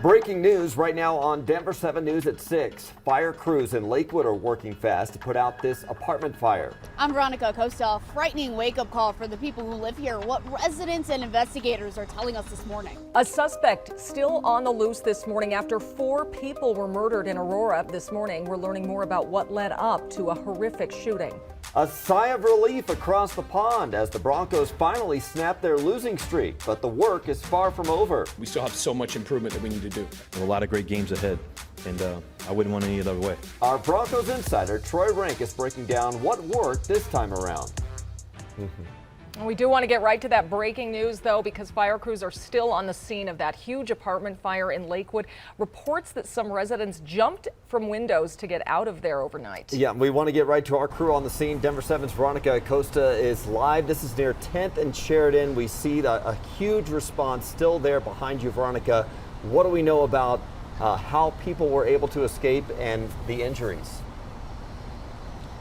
Breaking news right now on Denver 7 News at 6. Fire crews in Lakewood are working fast to put out this apartment fire. I'm Veronica Costa. A frightening wake-up call for the people who live here. What residents and investigators are telling us this morning. A suspect still on the loose this morning after 4 people were murdered in Aurora this morning. We're learning more about what led up to a horrific shooting. A sigh of relief across the pond as the Broncos finally snapped their losing streak, but the work is far from over. We still have so much improvement that we need to do. There are a lot of great games ahead, and I wouldn't want any other way. Our Broncos insider, Troy Rank, is breaking down what worked this time around. We do want to get right to that breaking news, though, because fire crews are still on the scene of that huge apartment fire in Lakewood. Reports that some residents jumped from windows to get out of there overnight. Yeah, we want to get right to our crew on the scene. Denver 7's Veronica Costa is live. This is near 10th and Sheridan. We see a huge response still there behind you, Veronica. What do we know about how people were able to escape and the injuries?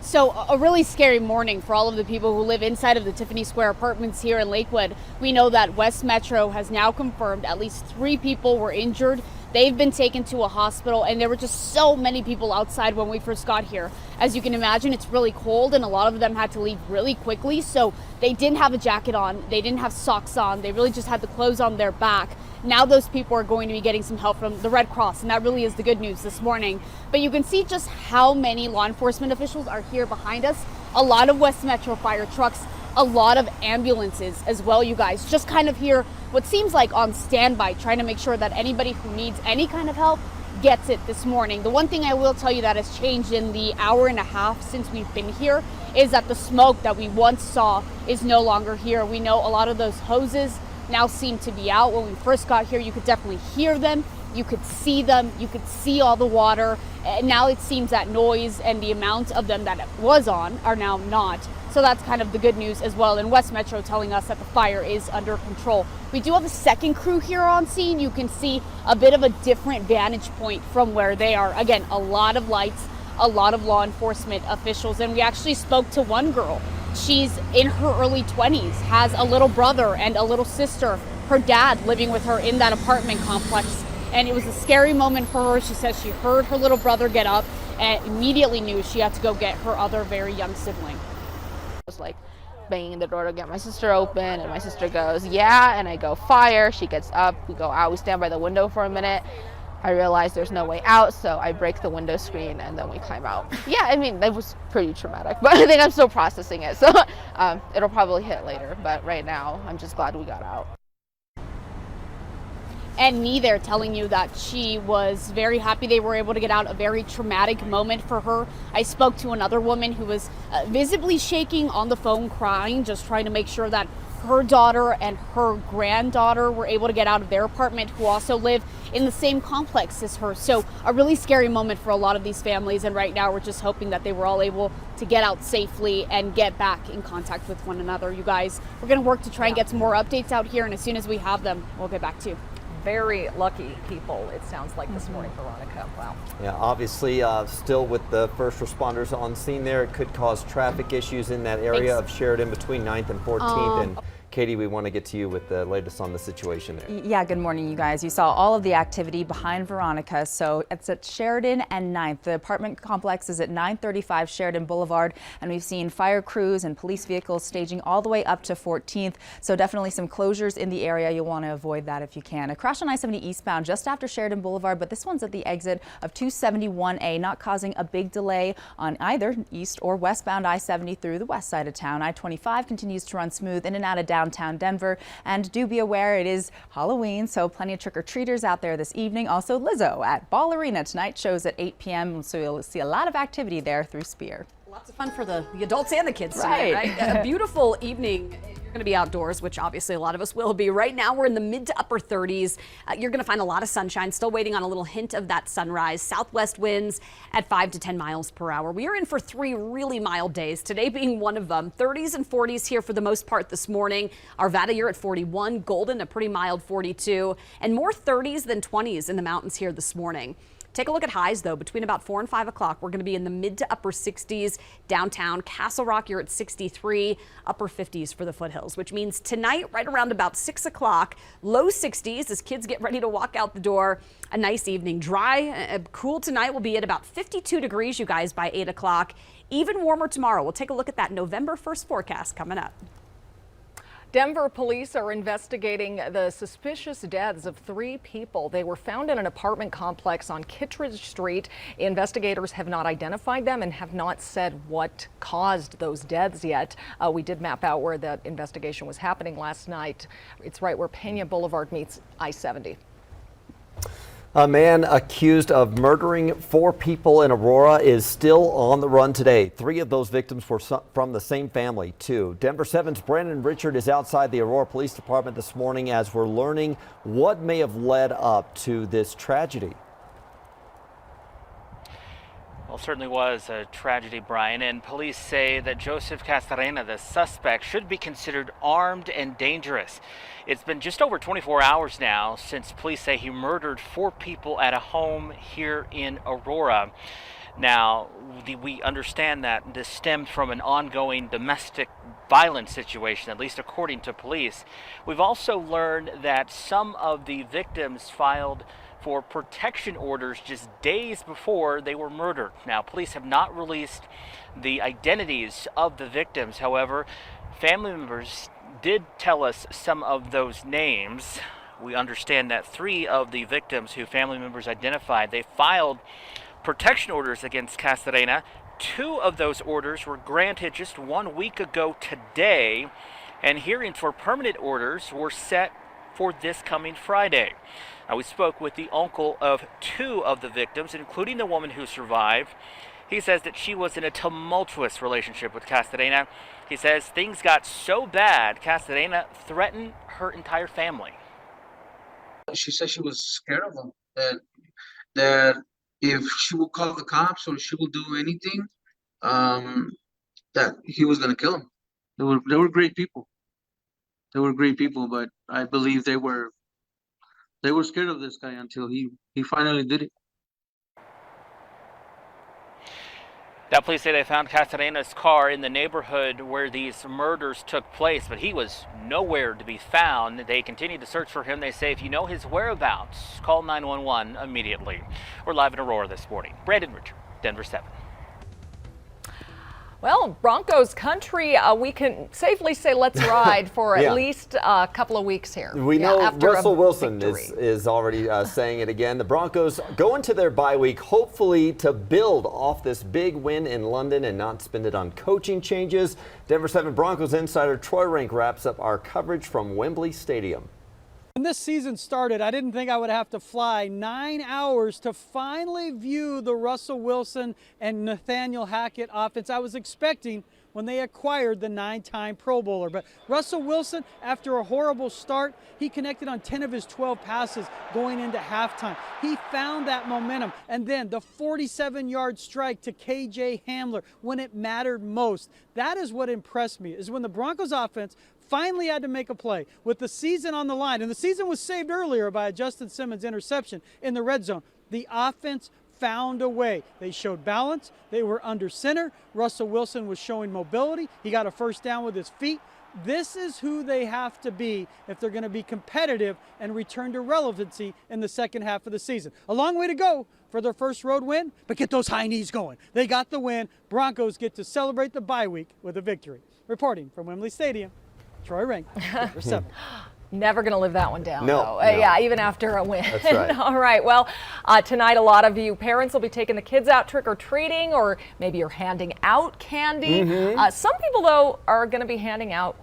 So a really scary morning for all of the people who live inside of the Tiffany Square Apartments here in Lakewood. We know that West Metro has now confirmed at least 3 people were injured. They've been taken to a hospital, and there were just so many people outside when we first got here. As you can imagine, it's really cold, and a lot of them had to leave really quickly, so they didn't have a jacket on, they didn't have socks on, they really just had the clothes on their back. Now those people are going to be getting some help from the Red Cross, and that really is the good news this morning. But you can see just how many law enforcement officials are here behind us. A lot of West Metro fire trucks, a lot of ambulances as well, you guys. Just kind of here, what seems like on standby, trying to make sure that anybody who needs any kind of help gets it this morning. The one thing I will tell you that has changed in the hour and a half since we've been here is that the smoke that we once saw is no longer here. We know a lot of those hoses now seem to be out. When we first got here, you could definitely hear them, you could see them, you could see all the water. And now it seems that noise and the amount of them that it was on are now not. So that's kind of the good news as well. And West Metro telling us that the fire is under control. We do have a second crew here on scene. You can see a bit of a different vantage point from where they are. Again, a lot of lights, a lot of law enforcement officials. And we actually spoke to one girl. She's in her early 20s, has a little brother and a little sister, her dad living with her in that apartment complex. And it was a scary moment for her. She says she heard her little brother get up and immediately knew she had to go get her other very young sibling. I was like banging the door to get my sister open, and my sister goes, yeah, and I go, fire. She gets up, we go out, we stand by the window for a minute. I realize there's no way out, so I break the window screen and then we climb out. Yeah, I mean, that was pretty traumatic, but I think I'm still processing it, so it'll probably hit later, but right now I'm just glad we got out. And me there telling you that she was very happy they were able to get out. A very traumatic moment for her. I spoke to another woman who was visibly shaking on the phone, crying, just trying to make sure that her daughter and her granddaughter were able to get out of their apartment, who also live in the same complex as her. So a really scary moment for a lot of these families, and right now we're just hoping that they were all able to get out safely and get back in contact with one another. You guys, we're going to work to try and get some more updates out here, and as soon as we have them, we'll get back to you. Very lucky people, it sounds like this morning, Veronica. Wow. Yeah, obviously still with the first responders on scene there, it could cause traffic issues in that area of Sheridan between 9th and 14th. And Katie, we want to get to you with the latest on the situation there. Yeah, good morning, you guys. You saw all of the activity behind Veronica. So it's at Sheridan and 9th. The apartment complex is at 935 Sheridan Boulevard, and we've seen fire crews and police vehicles staging all the way up to 14th. So definitely some closures in the area. You'll want to avoid that if you can. A crash on I-70 eastbound just after Sheridan Boulevard, but this one's at the exit of 271A, not causing a big delay on either east or westbound I-70 through the west side of town. I-25 continues to run smooth in and out of downtown Denver, and do be aware it is Halloween, so plenty of trick-or-treaters out there this evening. Also Lizzo at Ball Arena tonight, shows at 8 p.m. so you'll see a lot of activity there through Spear. Lots of fun for the adults and the kids tonight, right? A beautiful evening. You're going to be outdoors, which obviously a lot of us will be. Right now we're in the mid to upper 30s. You're going to find a lot of sunshine, still waiting on a little hint of that sunrise. Southwest winds at 5 to 10 miles per hour. We are in for 3 really mild days, today being one of them. 30s and 40s here for the most part this morning. Arvada, you're at 41, Golden a pretty mild 42, and more 30s than 20s in the mountains here this morning. Take a look at highs, though. Between about 4 and 5 o'clock, we're going to be in the mid to upper 60s downtown. Castle Rock, you're at 63, upper 50s for the foothills, which means tonight, right around about 6 o'clock, low 60s as kids get ready to walk out the door. A nice evening. Dry, cool tonight. Will be at about 52 degrees, you guys, by 8 o'clock. Even warmer tomorrow. We'll take a look at that November 1st forecast coming up. Denver police are investigating the suspicious deaths of 3 people. They were found in an apartment complex on Kittredge Street. Investigators have not identified them and have not said what caused those deaths yet. We did map out where that investigation was happening last night. It's right where Pena Boulevard meets I-70. A man accused of murdering 4 people in Aurora is still on the run today. 3 of those victims were from the same family, too. Denver7's Brandon Richard is outside the Aurora Police Department this morning as we're learning what may have led up to this tragedy. Well, it certainly was a tragedy, Brian, and police say that Joseph Castorena, the suspect, should be considered armed and dangerous. It's been just over 24 hours now since police say he murdered 4 people at a home here in Aurora. Now, we understand that this stemmed from an ongoing domestic violence situation, at least according to police. We've also learned that some of the victims filed for protection orders just days before they were murdered. Now, police have not released the identities of the victims. However, family members did tell us some of those names. We understand that 3 of the victims who family members identified, they filed protection orders against Castorena. 2 of those orders were granted just 1 week ago today, and hearings for permanent orders were set for this coming Friday. We spoke with the uncle of 2 of the victims, including the woman who survived. He says that she was in a tumultuous relationship with Castorena. He says things got so bad, Castorena threatened her entire family. She said she was scared of him, that if she would call the cops or she would do anything, that he was going to kill him. They were great people. They were great people, but I believe they were scared of this guy until he finally did it. Now, police say they found Castorena's car in the neighborhood where these murders took place, but he was nowhere to be found. They continue to search for him. They say if you know his whereabouts, call 911 immediately. We're live in Aurora this morning. Brandon Richard, Denver 7. Well, Broncos country, we can safely say let's ride for at least a couple of weeks here. We know Russell Wilson is already saying it again. The Broncos go into their bye week, hopefully to build off this big win in London and not spend it on coaching changes. Denver 7 Broncos insider Troy Rank wraps up our coverage from Wembley Stadium. When this season started, I didn't think I would have to fly 9 hours to finally view the Russell Wilson and Nathaniel Hackett offense I was expecting when they acquired the 9-time Pro Bowler. But Russell Wilson, after a horrible start, he connected on 10 of his 12 passes going into halftime. He found that momentum. And then the 47-yard strike to KJ Hamler when it mattered most. That is what impressed me, is when the Broncos offense finally had to make a play with the season on the line. And the season was saved earlier by a Justin Simmons interception in the red zone. The offense found a way. They showed balance. They were under center. Russell Wilson was showing mobility. He got a first down with his feet. This is who they have to be if they're going to be competitive and return to relevancy in the second half of the season. A long way to go for their first road win, but get those high knees going. They got the win. Broncos get to celebrate the bye week with a victory. Reporting from Wembley Stadium, Troy Rank, Denver 7. Never going to live that one down, no, though. Yeah, even after a win. That's right. All right. Well, tonight a lot of you parents will be taking the kids out trick-or-treating, or maybe you're handing out candy. Some people, though, are going to be handing out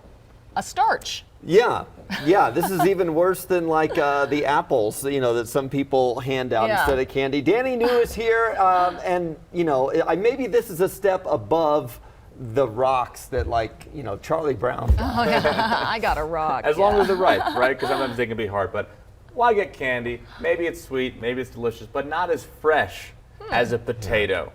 a starch. Yeah, this is even worse than like the apples, that some people hand out instead of candy. Danny New is here, and, maybe this is a step above the rocks that Charlie Brown. Oh, yeah. I got a rock. As long as they're ripe, right? Because sometimes they can be hard. But why get candy? Maybe it's sweet, maybe it's delicious, but not as fresh as a potato.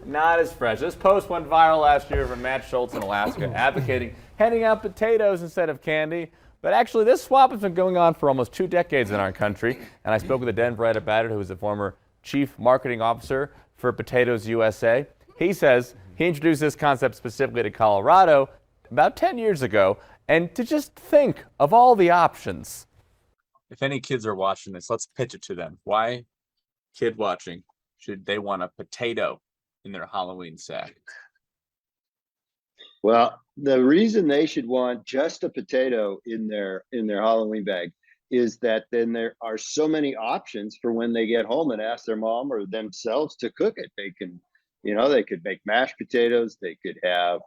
Not as fresh. This post went viral last year from Matt Schultz in Alaska advocating handing out potatoes instead of candy. But actually, this swap has been going on for almost 2 decades in our country. And I spoke with a Denverite about it who is a former Chief Marketing Officer for Potatoes USA. He says he introduced this concept specifically to Colorado about 10 years ago, and to just think of all the options. If any kids are watching this, let's pitch it to them. Why, kid watching, should they want a potato in their Halloween sack? Well, the reason they should want just a potato in their Halloween bag is that then there are so many options for when they get home and ask their mom or themselves to cook it. They can, they could make mashed potatoes. They could have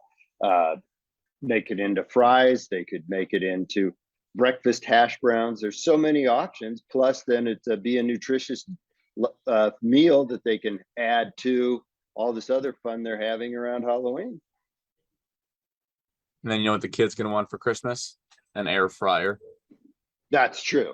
make it into fries. They could make it into breakfast hash browns. There's so many options. Plus, then it'd be a nutritious meal that they can add to all this other fun they're having around Halloween. And then you know what the kid's going to want for Christmas? An air fryer. That's true.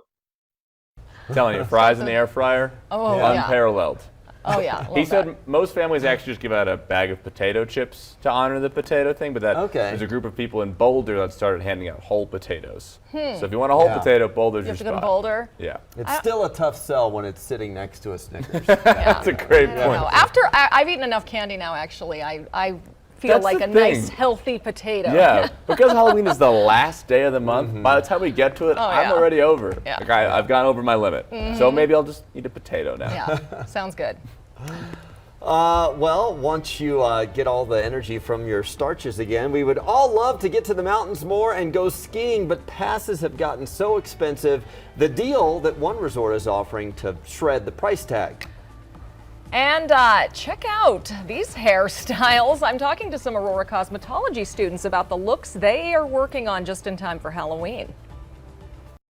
I'm telling you, fries in the air fryer, unparalleled. Oh yeah. He said most families actually just give out a bag of potato chips to honor the potato thing, but there's a group of people in Boulder that started handing out whole potatoes. So if you want a whole potato, Boulder's your spot. You have to go to Boulder? Yeah. It's still a tough sell when it's sitting next to a Snickers. That's a great point. After I've eaten enough candy now, actually, I feel like a nice, healthy potato. Yeah, because Halloween is the last day of the month, by the time we get to it, I'm already over. Yeah. Like I've gone over my limit. So maybe I'll just eat a potato now. Yeah, sounds good. Well, once you get all the energy from your starches again, we would all love to get to the mountains more and go skiing, but passes have gotten so expensive. The deal that one resort is offering to shred the price tag. And check out these hairstyles. I'm talking to some Aurora cosmetology students about the looks they are working on just in time for Halloween.